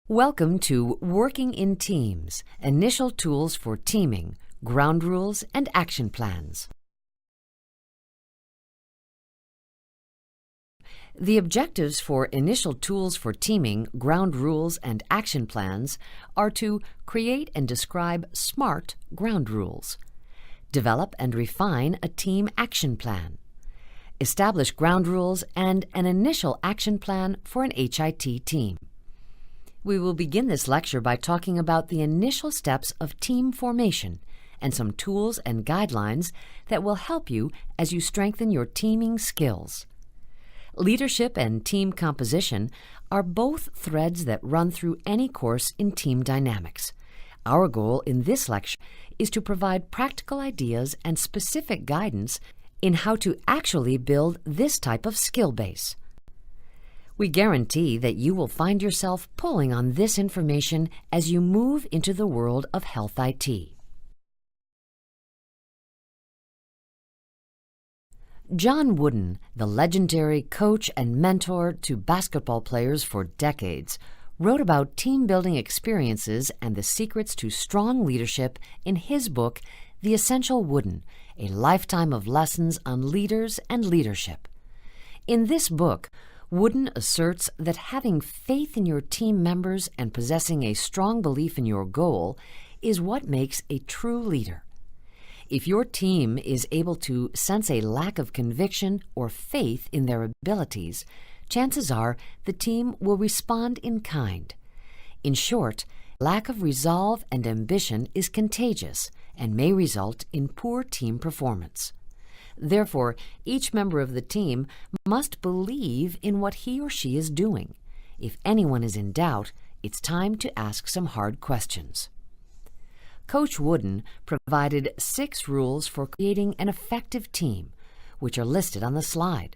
Welcome to Working in Teams, Initial Tools for Teaming, Ground Rules and Action Plans. The objectives for Initial Tools for Teaming, Ground Rules and Action Plans are to create and describe SMART ground rules, develop and refine a team action plan, establish ground rules and an initial action plan for an HIT team. We will begin this lecture by talking about the initial steps of team formation and some tools and guidelines that will help you as you strengthen your teaming skills. Leadership and team composition are both threads that run through any course in team dynamics. Our goal in this lecture is to provide practical ideas and specific guidance in how to actually build this type of skill base. We guarantee that you will find yourself pulling on this information as you move into the world of health IT. John Wooden, the legendary coach and mentor to basketball players for decades, wrote about team-building experiences and the secrets to strong leadership in his book, The Essential Wooden, A Lifetime of Lessons on Leaders and Leadership. In this book, Wooden asserts that having faith in your team members and possessing a strong belief in your goal is what makes a true leader. If your team is able to sense a lack of conviction or faith in their abilities, chances are the team will respond in kind. In short, lack of resolve and ambition is contagious and may result in poor team performance. Therefore, each member of the team must believe in what he or she is doing. If anyone is in doubt, it's time to ask some hard questions. Coach Wooden provided 6 rules for creating an effective team, which are listed on the slide.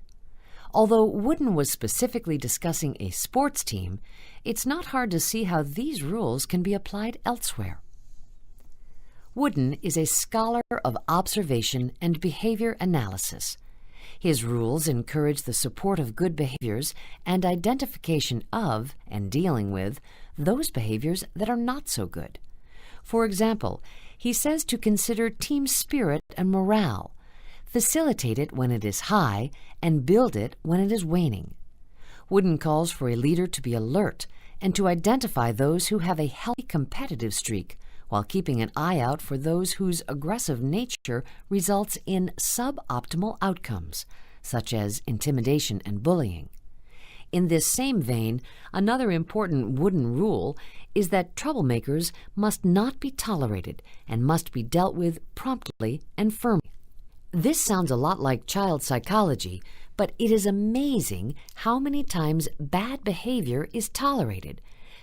Although Wooden was specifically discussing a sports team, it's not hard to see how these rules can be applied elsewhere. Wooden is a scholar of observation and behavior analysis. His rules encourage the support of good behaviors and identification of and dealing with those behaviors that are not so good. For example, he says to consider team spirit and morale, facilitate it when it is high, and build it when it is waning. Wooden calls for a leader to be alert and to identify those who have a healthy competitive streak, while keeping an eye out for those whose aggressive nature results in suboptimal outcomes, such as intimidation and bullying. In this same vein, another important Wooden rule is that troublemakers must not be tolerated and must be dealt with promptly and firmly. This sounds a lot like child psychology, but it is amazing how many times bad behavior is tolerated,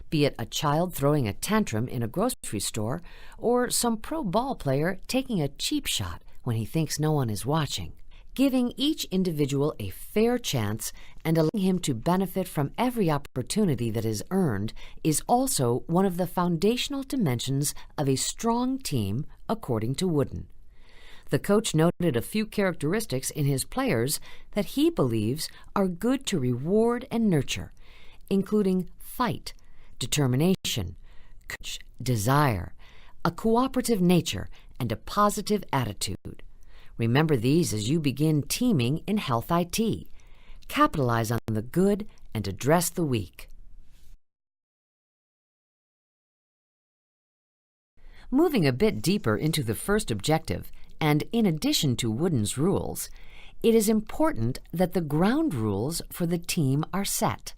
be it a child throwing a tantrum in a grocery store or some pro ball player taking a cheap shot when he thinks no one is watching. Giving each individual a fair chance and allowing him to benefit from every opportunity that is earned is also one of the foundational dimensions of a strong team, according to Wooden. The coach noted a few characteristics in his players that he believes are good to reward and nurture, including fight, determination, courage, desire, a cooperative nature, and a positive attitude. Remember these as you begin teaming in health IT. Capitalize on the good and address the weak. Moving a bit deeper into the first objective, and in addition to Wooden's rules, it is important that the ground rules for the team are set.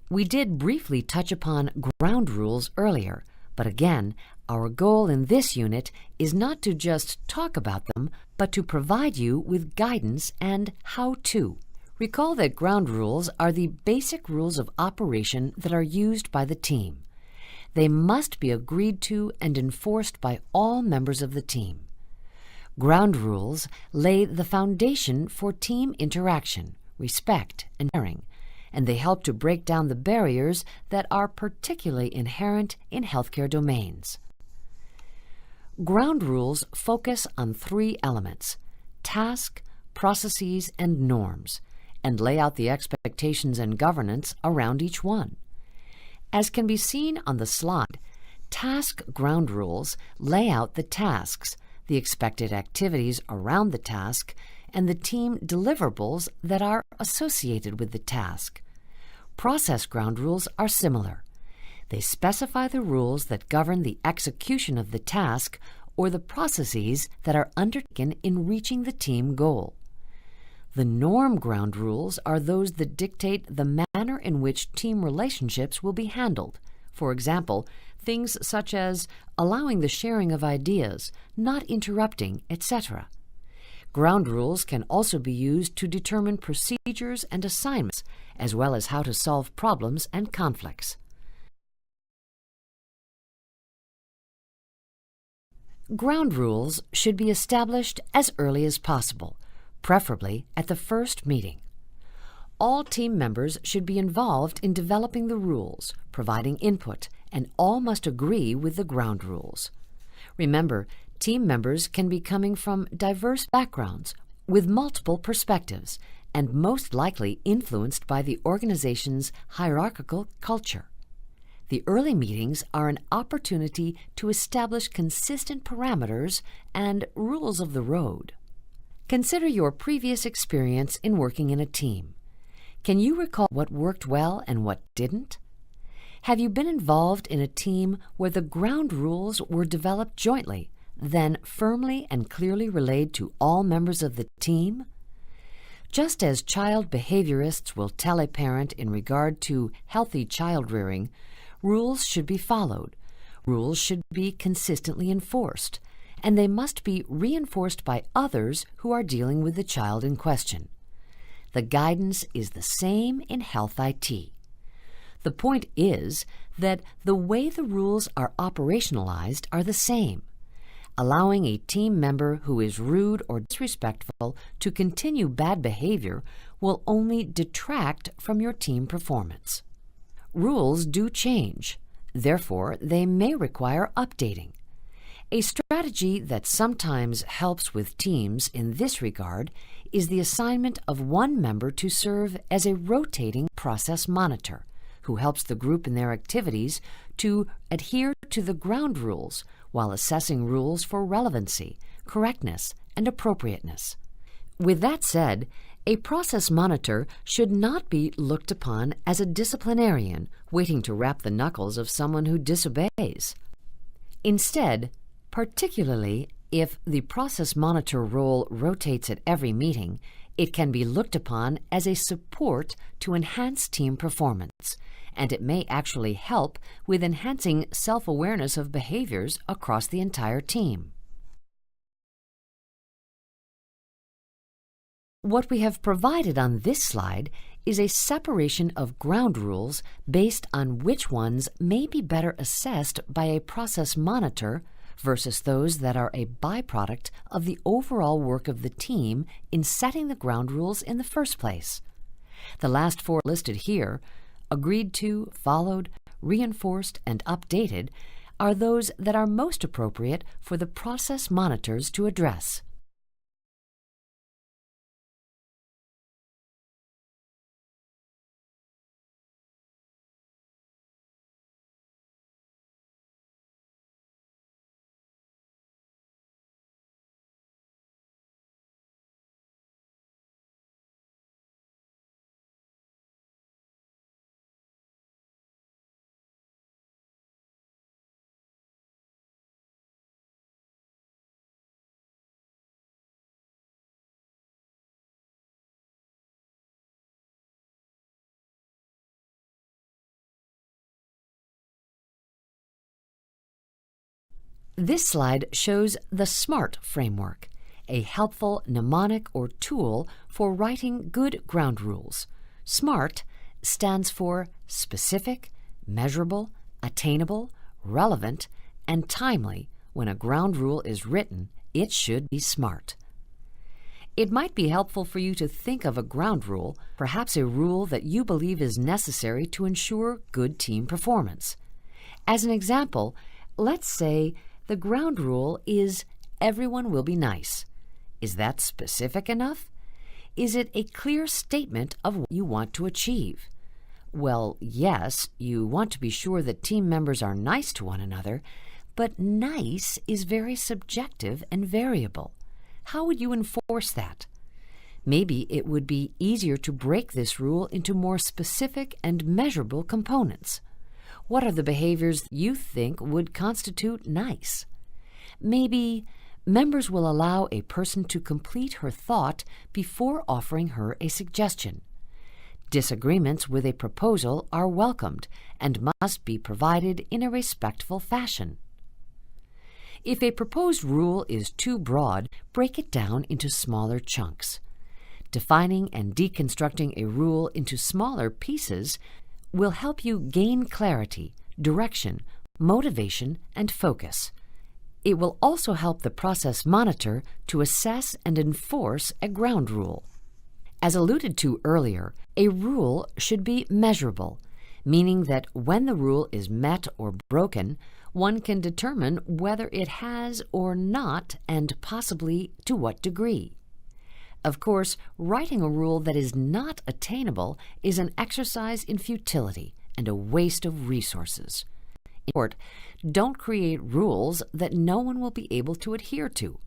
We did briefly touch upon ground rules earlier, but again, our goal in this unit is not to just talk about them, but to provide you with guidance and how-to. Recall that ground rules are the basic rules of operation that are used by the team. They must be agreed to and enforced by all members of the team. Ground rules lay the foundation for team interaction, respect, and caring, and they help to break down the barriers that are particularly inherent in healthcare domains. Ground rules focus on 3 elements: task, processes, and norms, and lay out the expectations and governance around each one. As can be seen on the slide, task ground rules lay out the tasks, the expected activities around the task, and the team deliverables that are associated with the task. Process ground rules are similar. They specify the rules that govern the execution of the task or the processes that are undertaken in reaching the team goal. The norm ground rules are those that dictate the manner in which team relationships will be handled. For example, things such as allowing the sharing of ideas, not interrupting, etc. Ground rules can also be used to determine procedures and assignments, as well as how to solve problems and conflicts. Ground rules should be established as early as possible, preferably at the first meeting. All team members should be involved in developing the rules, providing input, and all must agree with the ground rules. Remember, team members can be coming from diverse backgrounds with multiple perspectives and most likely influenced by the organization's hierarchical culture. The early meetings are an opportunity to establish consistent parameters and rules of the road. Consider your previous experience in working in a team. Can you recall what worked well and what didn't? Have you been involved in a team where the ground rules were developed jointly, then firmly and clearly relayed to all members of the team? Just as child behaviorists will tell a parent in regard to healthy child rearing, rules should be followed. Rules should be consistently enforced, and they must be reinforced by others who are dealing with the child in question. The guidance is the same in health IT. The point is that the way the rules are operationalized are the same. Allowing a team member who is rude or disrespectful to continue bad behavior will only detract from your team performance. Rules do change. Therefore, they may require updating. A strategy that sometimes helps with teams in this regard is the assignment of one member to serve as a rotating process monitor, who helps the group in their activities to adhere to the ground rules while assessing rules for relevancy, correctness, and appropriateness. With that said, a process monitor should not be looked upon as a disciplinarian waiting to rap the knuckles of someone who disobeys. Instead, particularly if the process monitor role rotates at every meeting, it can be looked upon as a support to enhance team performance, and it may actually help with enhancing self-awareness of behaviors across the entire team. What we have provided on this slide is a separation of ground rules based on which ones may be better assessed by a process monitor versus those that are a byproduct of the overall work of the team in setting the ground rules in the first place. The last four listed here, agreed to, followed, reinforced, and updated, are those that are most appropriate for the process monitors to address. This slide shows the SMART framework, a helpful mnemonic or tool for writing good ground rules. SMART stands for specific, measurable, attainable, relevant, and timely. When a ground rule is written, it should be SMART. It might be helpful for you to think of a ground rule, perhaps a rule that you believe is necessary to ensure good team performance. As an example, let's say the ground rule is everyone will be nice. Is that specific enough? Is it a clear statement of what you want to achieve? Well, yes, you want to be sure that team members are nice to one another, but nice is very subjective and variable. How would you enforce that? Maybe it would be easier to break this rule into more specific and measurable components. What are the behaviors you think would constitute nice? Maybe members will allow a person to complete her thought before offering her a suggestion. Disagreements with a proposal are welcomed and must be provided in a respectful fashion. If a proposed rule is too broad, break it down into smaller chunks. Defining and deconstructing a rule into smaller pieces will help you gain clarity, direction, motivation, and focus. It will also help the process monitor to assess and enforce a ground rule. As alluded to earlier, a rule should be measurable, meaning that when the rule is met or broken, one can determine whether it has or not, and possibly to what degree. Of course, writing a rule that is not attainable is an exercise in futility and a waste of resources. In short, don't create rules that no one will be able to adhere to.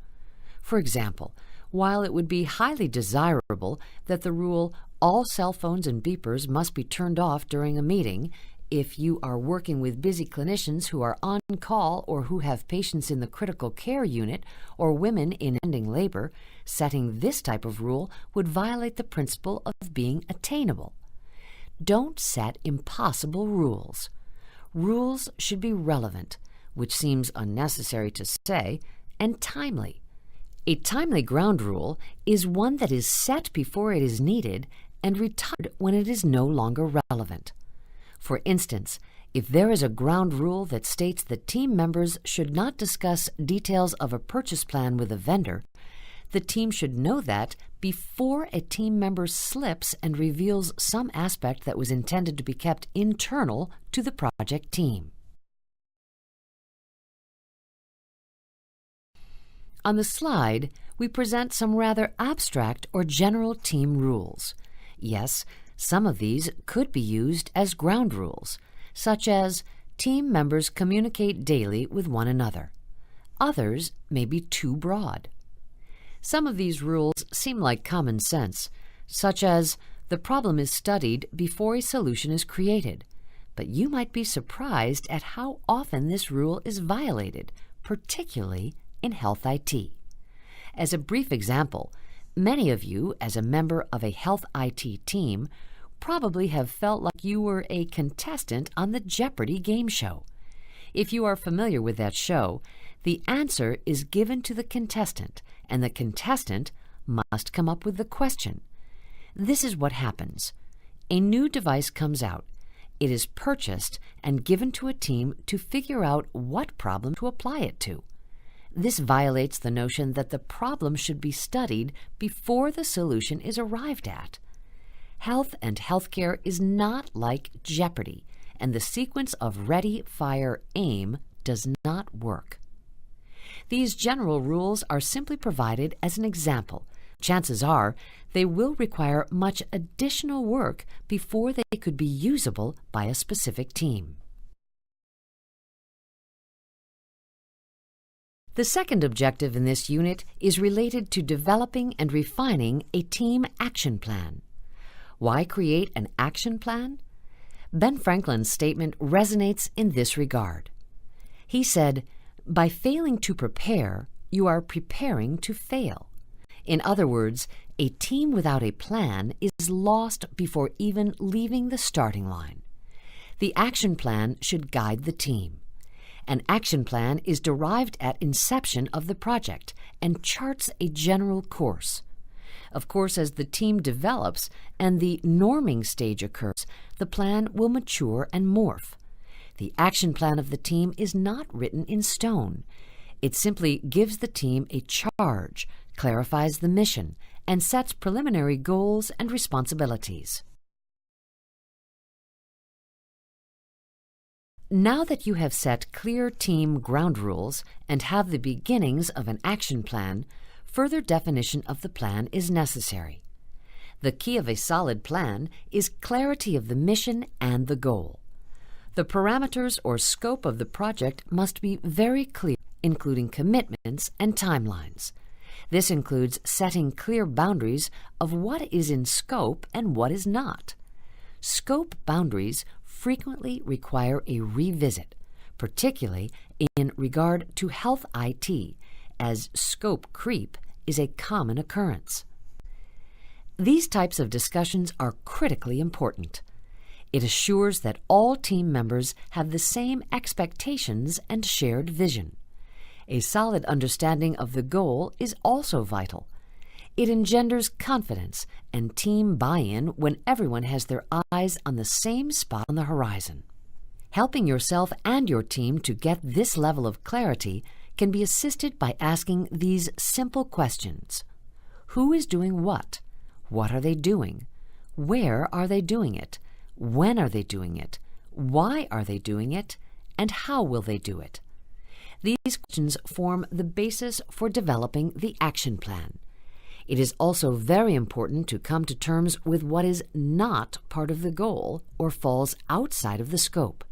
For example, while it would be highly desirable that the rule all cell phones and beepers must be turned off during a meeting, if you are working with busy clinicians who are on call or who have patients in the critical care unit or women in ending labor, setting this type of rule would violate the principle of being attainable. Don't set impossible rules. Rules should be relevant, which seems unnecessary to say, and timely. A timely ground rule is one that is set before it is needed and retired when it is no longer relevant. For instance, if there is a ground rule that states that team members should not discuss details of a purchase plan with a vendor, the team should know that before a team member slips and reveals some aspect that was intended to be kept internal to the project team. On the slide, we present some rather abstract or general team rules. Yes, some of these could be used as ground rules, such as team members communicate daily with one another. Others may be too broad. Some of these rules seem like common sense, such as the problem is studied before a solution is created, but you might be surprised at how often this rule is violated, particularly in health IT. As a brief example, many of you, as a member of a health IT team, probably have felt like you were a contestant on the Jeopardy game show. If you are familiar with that show, the answer is given to the contestant, and the contestant must come up with the question. This is what happens. A new device comes out. It is purchased and given to a team to figure out what problem to apply it to. This violates the notion that the problem should be studied before the solution is arrived at. Health and healthcare is not like Jeopardy, and the sequence of ready, fire, aim does not work. These general rules are simply provided as an example. Chances are they will require much additional work before they could be usable by a specific team. The second objective in this unit is related to developing and refining a team action plan. Why create an action plan? Ben Franklin's statement resonates in this regard. He said, "By failing to prepare, you are preparing to fail." In other words, a team without a plan is lost before even leaving the starting line. The action plan should guide the team. An action plan is derived at inception of the project and charts a general course. Of course, as the team develops and the norming stage occurs, the plan will mature and morph. The action plan of the team is not written in stone. It simply gives the team a charge, clarifies the mission, and sets preliminary goals and responsibilities. Now that you have set clear team ground rules and have the beginnings of an action plan, further definition of the plan is necessary. The key of a solid plan is clarity of the mission and the goal. The parameters or scope of the project must be very clear, including commitments and timelines. This includes setting clear boundaries of what is in scope and what is not. Scope boundaries frequently require a revisit, particularly in regard to health IT, as scope creep is a common occurrence. These types of discussions are critically important. It assures that all team members have the same expectations and shared vision. A solid understanding of the goal is also vital. It engenders confidence and team buy-in when everyone has their eyes on the same spot on the horizon. Helping yourself and your team to get this level of clarity can be assisted by asking these simple questions. Who is doing what? What are they doing? Where are they doing it? When are they doing it? Why are they doing it? And how will they do it? These questions form the basis for developing the action plan. It is also very important to come to terms with what is not part of the goal or falls outside of the scope.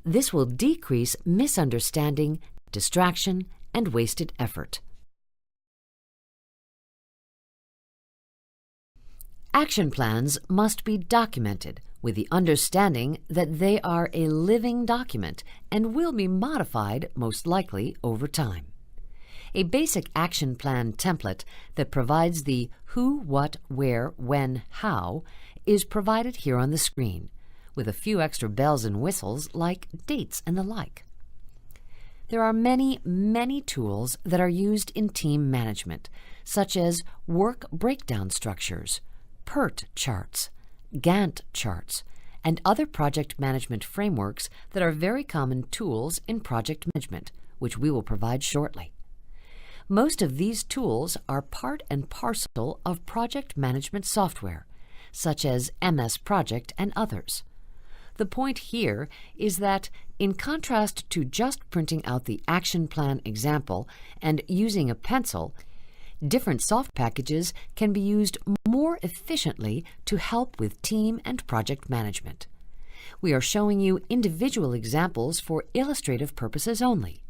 This will decrease misunderstanding, distraction, and wasted effort. Action plans must be documented with the understanding that they are a living document and will be modified, most likely, over time. A basic action plan template that provides the who, what, where, when, how is provided here on the screen, with a few extra bells and whistles like dates and the like. There are many, many tools that are used in team management, such as work breakdown structures, PERT charts, GANTT charts, and other project management frameworks that are very common tools in project management, which we will provide shortly. Most of these tools are part and parcel of project management software, such as MS Project and others. The point here is that, in contrast to just printing out the action plan example and using a pencil, different soft packages can be used more efficiently to help with team and project management. We are showing you individual examples for illustrative purposes only.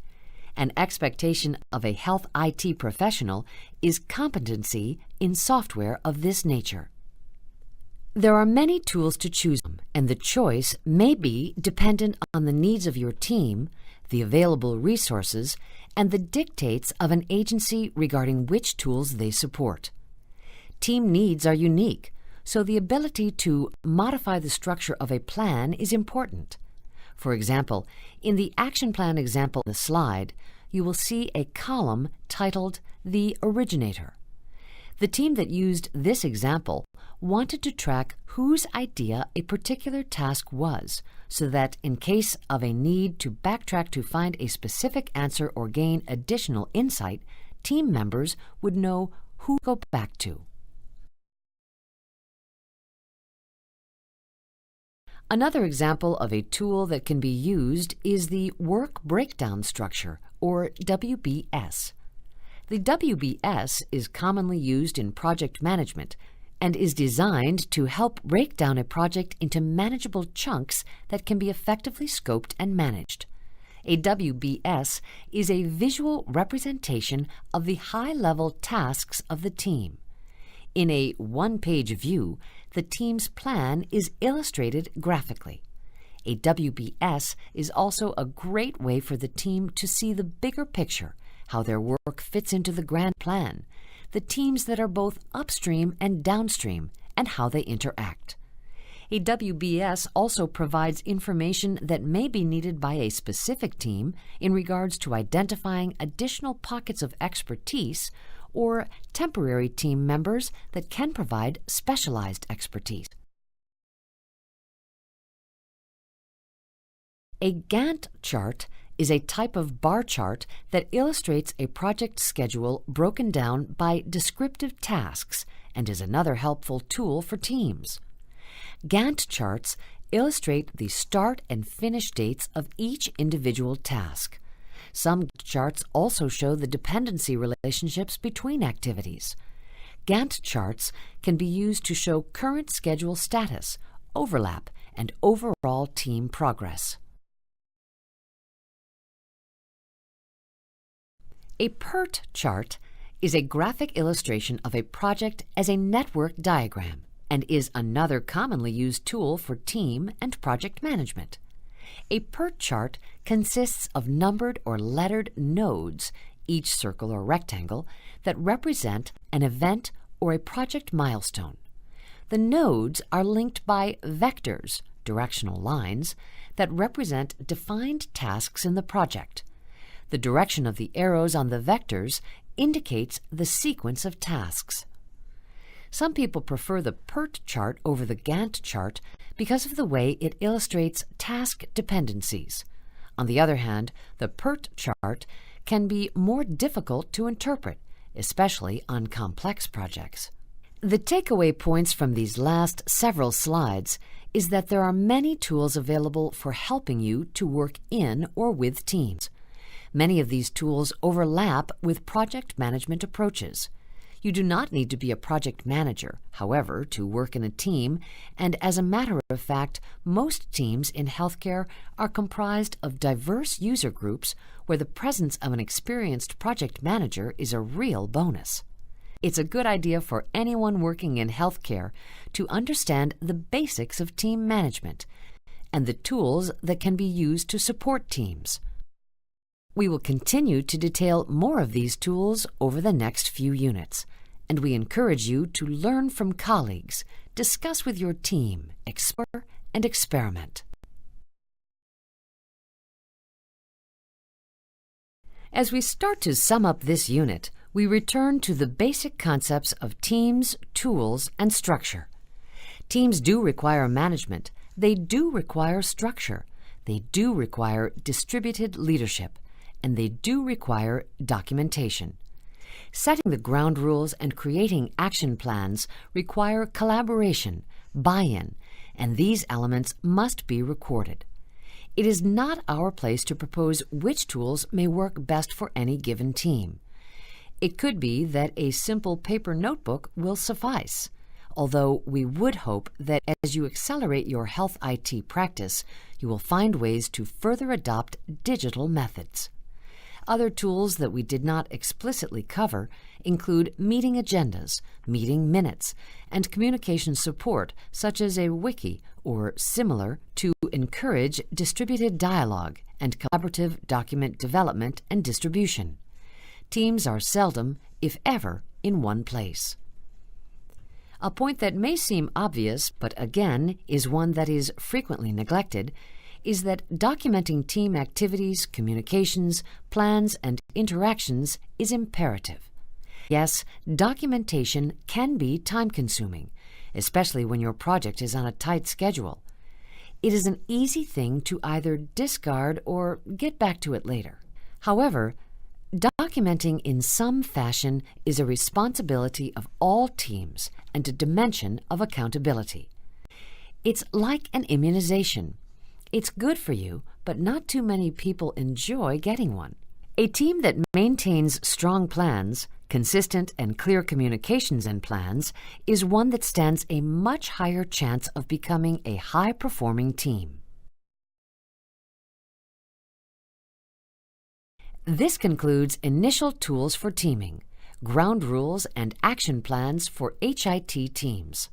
An expectation of a health IT professional is competency in software of this nature. There are many tools to choose from, and the choice may be dependent on the needs of your team, the available resources, and the dictates of an agency regarding which tools they support. Team needs are unique, so the ability to modify the structure of a plan is important. For example, in the action plan example on the slide, you will see a column titled The Originator. The team that used this example wanted to track whose idea a particular task was, so that in case of a need to backtrack to find a specific answer or gain additional insight, team members would know who to go back to. Another example of a tool that can be used is the Work Breakdown Structure, or WBS. The WBS is commonly used in project management and is designed to help break down a project into manageable chunks that can be effectively scoped and managed. A WBS is a visual representation of the high-level tasks of the team. In a one-page view, the team's plan is illustrated graphically. A WBS is also a great way for the team to see the bigger picture, how their work fits into the grand plan, the teams that are both upstream and downstream, and how they interact. A WBS also provides information that may be needed by a specific team in regards to identifying additional pockets of expertise or temporary team members that can provide specialized expertise. A Gantt chart is a type of bar chart that illustrates a project schedule broken down by descriptive tasks and is another helpful tool for teams. Gantt charts illustrate the start and finish dates of each individual task. Some charts also show the dependency relationships between activities. GANTT charts can be used to show current schedule status, overlap, and overall team progress. A PERT chart is a graphic illustration of a project as a network diagram and is another commonly used tool for team and project management. A PERT chart consists of numbered or lettered nodes, each circle or rectangle, that represent an event or a project milestone. The nodes are linked by vectors, directional lines, that represent defined tasks in the project. The direction of the arrows on the vectors indicates the sequence of tasks. Some people prefer the PERT chart over the GANTT chart because of the way it illustrates task dependencies. On the other hand, the PERT chart can be more difficult to interpret, especially on complex projects. The takeaway points from these last several slides is that there are many tools available for helping you to work in or with teams. Many of these tools overlap with project management approaches. You do not need to be a project manager, however, to work in a team, and as a matter of fact, most teams in healthcare are comprised of diverse user groups where the presence of an experienced project manager is a real bonus. It's a good idea for anyone working in healthcare to understand the basics of team management and the tools that can be used to support teams. We will continue to detail more of these tools over the next few units, and we encourage you to learn from colleagues, discuss with your team, explore, and experiment. As we start to sum up this unit, we return to the basic concepts of teams, tools, and structure. Teams do require management. They do require structure. They do require distributed leadership. And they do require documentation. Setting the ground rules and creating action plans require collaboration, buy-in, and these elements must be recorded. It is not our place to propose which tools may work best for any given team. It could be that a simple paper notebook will suffice, although we would hope that as you accelerate your health IT practice, you will find ways to further adopt digital methods. Other tools that we did not explicitly cover include meeting agendas, meeting minutes, and communication support such as a wiki or similar to encourage distributed dialogue and collaborative document development and distribution. Teams are seldom, if ever, in one place. A point that may seem obvious, but again is one that is frequently neglected, is that documenting team activities, communications, plans, and interactions is imperative. Yes, documentation can be time-consuming, especially when your project is on a tight schedule. It is an easy thing to either discard or get back to it later. However, documenting in some fashion is a responsibility of all teams and a dimension of accountability. It's like an immunization. It's good for you, but not too many people enjoy getting one. A team that maintains strong plans, consistent and clear communications and plans, is one that stands a much higher chance of becoming a high-performing team. This concludes initial tools for teaming, ground rules, and action plans for HIT teams.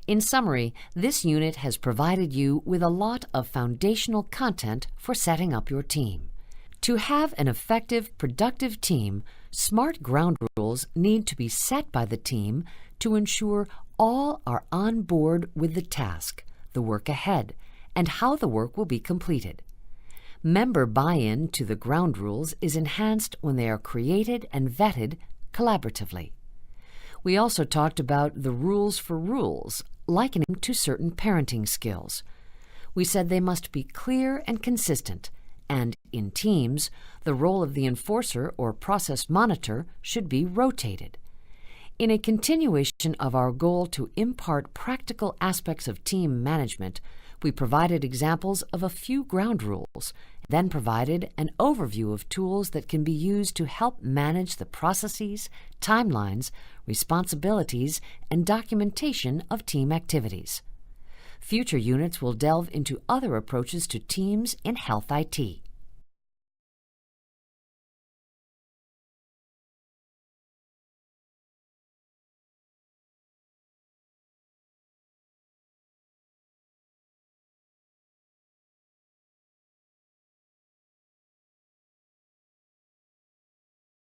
In summary, this unit has provided you with a lot of foundational content for setting up your team. To have an effective, productive team, smart ground rules need to be set by the team to ensure all are on board with the task, the work ahead, and how the work will be completed. Member buy-in to the ground rules is enhanced when they are created and vetted collaboratively. We also talked about the rules for rules, likening to certain parenting skills. We said they must be clear and consistent, and in teams, the role of the enforcer or process monitor should be rotated. In a continuation of our goal to impart practical aspects of team management, we provided examples of a few ground rules then provided an overview of tools that can be used to help manage the processes, timelines, responsibilities, and documentation of team activities. Future units will delve into other approaches to teams in health IT.